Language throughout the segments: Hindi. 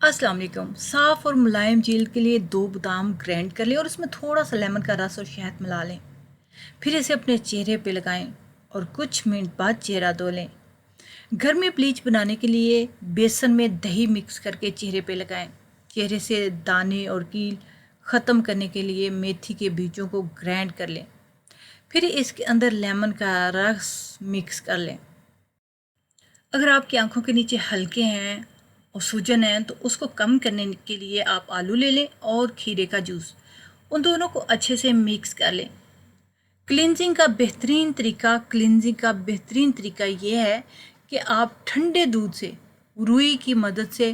अस्सलाम वालेकुम। साफ़ और मुलायम जल्द के लिए 2 बादाम ग्राइंड कर लें और उसमें थोड़ा सा लेमन का रस और शहद मिला लें। फिर इसे अपने चेहरे पे लगाएं और कुछ मिनट बाद चेहरा धो लें। घर में ब्लीच बनाने के लिए बेसन में दही मिक्स करके चेहरे पे लगाएं। चेहरे से दाने और कील ख़त्म करने के लिए मेथी के बीजों को ग्राइंड कर लें। फिर इसके अंदर लेमन का रस मिक्स कर लें। अगर आपकी आंखों के नीचे हल्के हैं और सूजन है तो उसको कम करने के लिए आप आलू ले लें और खीरे का जूस, उन दोनों को अच्छे से मिक्स कर लें। क्लिनजिंग का बेहतरीन तरीका ये है कि आप ठंडे दूध से रुई की मदद से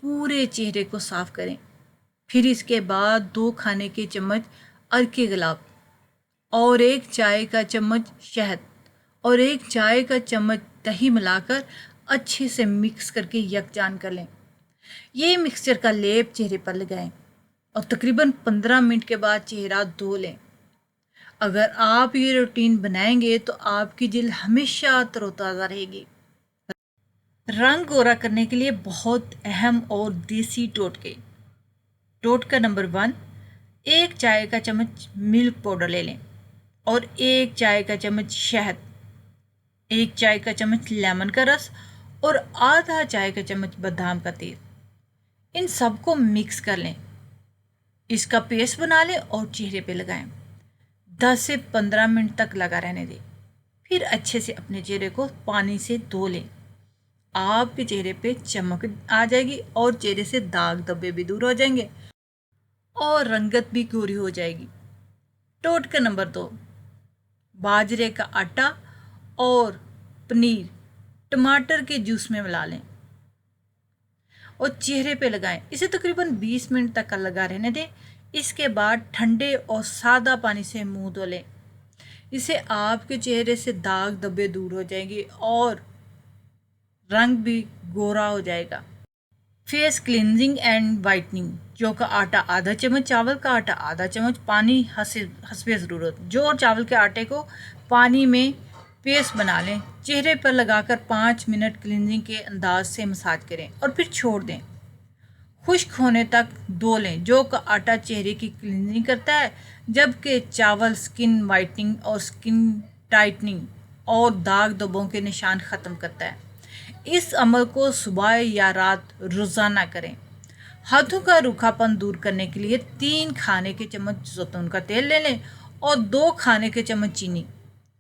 पूरे चेहरे को साफ़ करें। फिर इसके बाद 2 खाने के चम्मच अरके गुलाब और 1 चाय का चम्मच शहद और 1 चाय का चम्मच दही मिलाकर अच्छे से मिक्स करके यकजान कर लें। ये मिक्सचर का लेप चेहरे पर लगाएं और तकरीबन 15 मिनट के बाद चेहरा धो लें। अगर आप ये रूटीन बनाएंगे तो आपकी जिल्द हमेशा तरोताज़ा रहेगी। रंग गोरा करने के लिए बहुत अहम और देसी टोटके। टोटका नंबर 1, 1 चाय का चम्मच मिल्क पाउडर ले लें और 1 चाय का चम्मच शहद, 1 चाय का चम्मच लेमन का रस और आधा चाय का चम्मच बादाम का तेल। इन सबको मिक्स कर लें, इसका पेस्ट बना लें और चेहरे पे लगाएं। 10 से 15 मिनट तक लगा रहने दें। फिर अच्छे से अपने चेहरे को पानी से धो लें। आपके चेहरे पे चमक आ जाएगी और चेहरे से दाग धब्बे भी दूर हो जाएंगे और रंगत भी गोरी हो जाएगी। टोटका नंबर 2, बाजरे का आटा और पनीर टमाटर के जूस में मिला लें और चेहरे पे लगाएं। इसे तकरीबन 20 मिनट तक लगा रहने दें। इसके बाद ठंडे और सादा पानी से मुंह धो लें। इससे आपके चेहरे से दाग धब्बे दूर हो जाएंगे और रंग भी गोरा हो जाएगा। Face cleansing and whitening. जौ का आटा आधा चम्मच, चावल का आटा आधा चम्मच, पानी हस्बे ज़रूरत। जौ और चावल के आटे को पानी में पेस्ट बना लें। चेहरे पर लगाकर 5 मिनट क्लिनजिंग के अंदाज से मसाज करें और फिर छोड़ दें। खुश्क होने तक धो लें। जौ का आटा चेहरे की क्लिनजिंग करता है, जबकि चावल स्किन वाइटनिंग और स्किन टाइटनिंग और दाग धब्बों के निशान ख़त्म करता है। इस अमल को सुबह या रात रोज़ाना करें। हाथों का रूखापन दूर करने के लिए 3 खाने के चम्मच जैतून का तेल ले लें और 2 खाने के चम्मच चीनी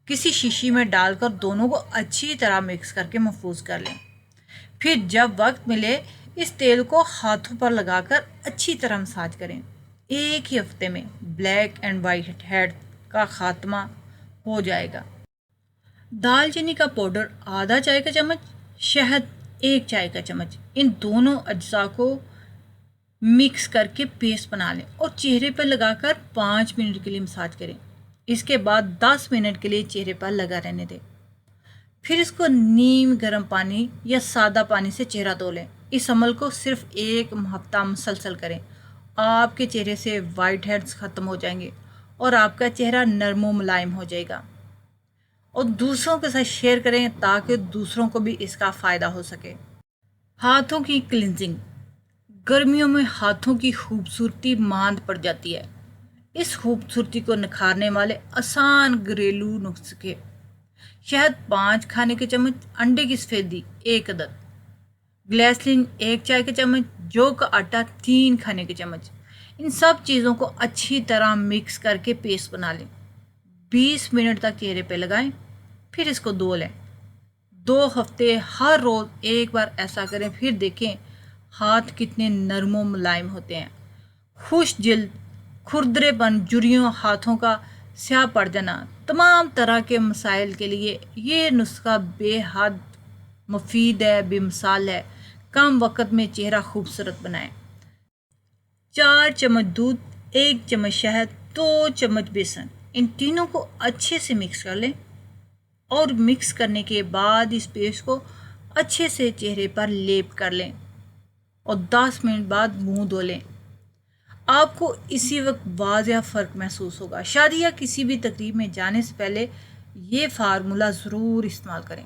किसी शीशी में डालकर दोनों को अच्छी तरह मिक्स करके महफूज कर लें। फिर जब वक्त मिले इस तेल को हाथों पर लगाकर अच्छी तरह मसाज करें। एक ही हफ्ते में ब्लैक एंड वाइट हेड का खात्मा हो जाएगा। दालचीनी का पाउडर आधा चाय का चम्मच, शहद 1 चाय का चम्मच, इन दोनों अज्जा को मिक्स करके पेस्ट बना लें और चेहरे पर लगाकर 5 मिनट के लिए मसाज करें। इसके बाद 10 मिनट के लिए चेहरे पर लगा रहने दें। फिर इसको नीम गर्म पानी या सादा पानी से चेहरा धो लें। इस अमल को सिर्फ 1 हफ्ता मुसलसल करें। आपके चेहरे से वाइट हेड्स ख़त्म हो जाएंगे और आपका चेहरा नरम व मुलायम हो जाएगा। और दूसरों के साथ शेयर करें ताकि दूसरों को भी इसका फ़ायदा हो सके। हाथों की क्लिनजिंग। गर्मियों में हाथों की खूबसूरती मांद पड़ जाती है। इस खूबसूरती को निखारने वाले आसान घरेलू नुस्खे। शहद 5 खाने के चम्मच, अंडे की सफ़ेदी 1 अदद, ग्लिसरीन 1 चाय के चम्मच, जौ का आटा 3 खाने के चम्मच। इन सब चीज़ों को अच्छी तरह मिक्स करके पेस्ट बना लें। 20 मिनट तक चेहरे पे लगाएं, फिर इसको धो लें। 2 हफ्ते हर रोज़ एक बार ऐसा करें, फिर देखें हाथ कितने नरम व मुलायम होते हैं। खुश जिल्द, खुरदरेपन, झुर्रियों, हाथों का स्याह पड़ जाना, तमाम तरह के मसाइल के लिए ये नुस्खा बेहद मुफीद है, बेमिसाल है। कम वक्त में चेहरा खूबसूरत बनाएं। 4 चम्मच दूध, 1 चम्मच शहद, 2 चम्मच बेसन, इन तीनों को अच्छे से मिक्स कर लें और मिक्स करने के बाद इस पेस्ट को अच्छे से चेहरे पर लेप कर लें और 10 मिनट बाद मुंह धो लें। आपको इसी वक्त वाज़िया फ़र्क महसूस होगा। शादी या किसी भी तकरीब में जाने से पहले ये फार्मूला ज़रूर इस्तेमाल करें।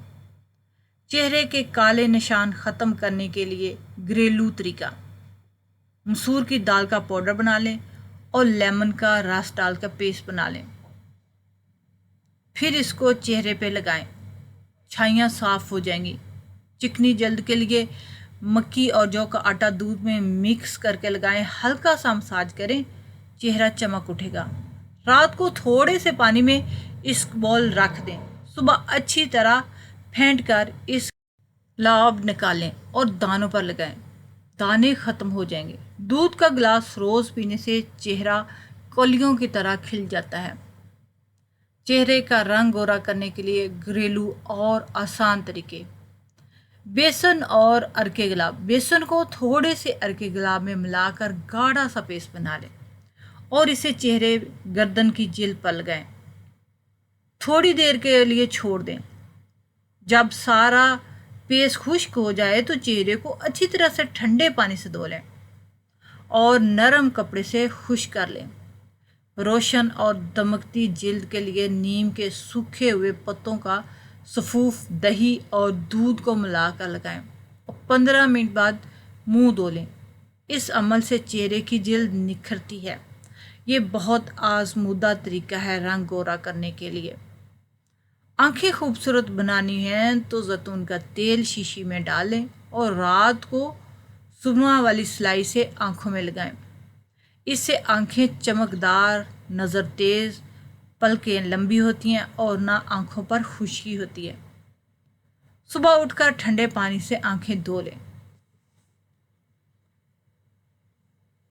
चेहरे के काले निशान ख़त्म करने के लिए घरेलू तरीका। मसूर की दाल का पाउडर बना लें और लेमन का रस डाल कर पेस्ट बना लें। फिर इसको चेहरे पे लगाएं, छाइयाँ साफ हो जाएंगी। चिकनी जल्द के लिए मक्की और जौ का आटा दूध में मिक्स करके लगाएं, हल्का सा मसाज करें, चेहरा चमक उठेगा। रात को थोड़े से पानी में इस बॉल रख दें, सुबह अच्छी तरह फेंट कर इस लाभ निकालें और दानों पर लगाएं, दाने खत्म हो जाएंगे। दूध का गिलास रोज पीने से चेहरा कलियों की तरह खिल जाता है। चेहरे का रंग गोरा करने के लिए घरेलू और आसान तरीके। बेसन और अरके गुलाब। बेसन को थोड़े से अरके गुलाब में मिलाकर गाढ़ा सा पेस्ट बना लें और इसे चेहरे गर्दन की जेल पर लगाएं। थोड़ी देर के लिए छोड़ दें। जब सारा पेस्ट खुश्क हो जाए तो चेहरे को अच्छी तरह से ठंडे पानी से धो लें और नरम कपड़े से खुश्क कर लें। रोशन और दमकती जिल्द के लिए नीम के सूखे हुए पत्तों का सफूफ दही और दूध को मिलाकर लगाएं और 15 मिनट बाद मुंह धो लें। इस अमल से चेहरे की जिल्द निखरती है। ये बहुत आजमूदा तरीका है रंग गोरा करने के लिए। आंखें खूबसूरत बनानी हैं तो जैतून का तेल शीशी में डालें और रात को सुरमा वाली सिलाई से आंखों में लगाएं। इससे आंखें चमकदार, नज़र तेज़, पलकें लंबी होती हैं और ना आंखों पर खुश्की होती है। सुबह उठकर ठंडे पानी से आंखें धो लें।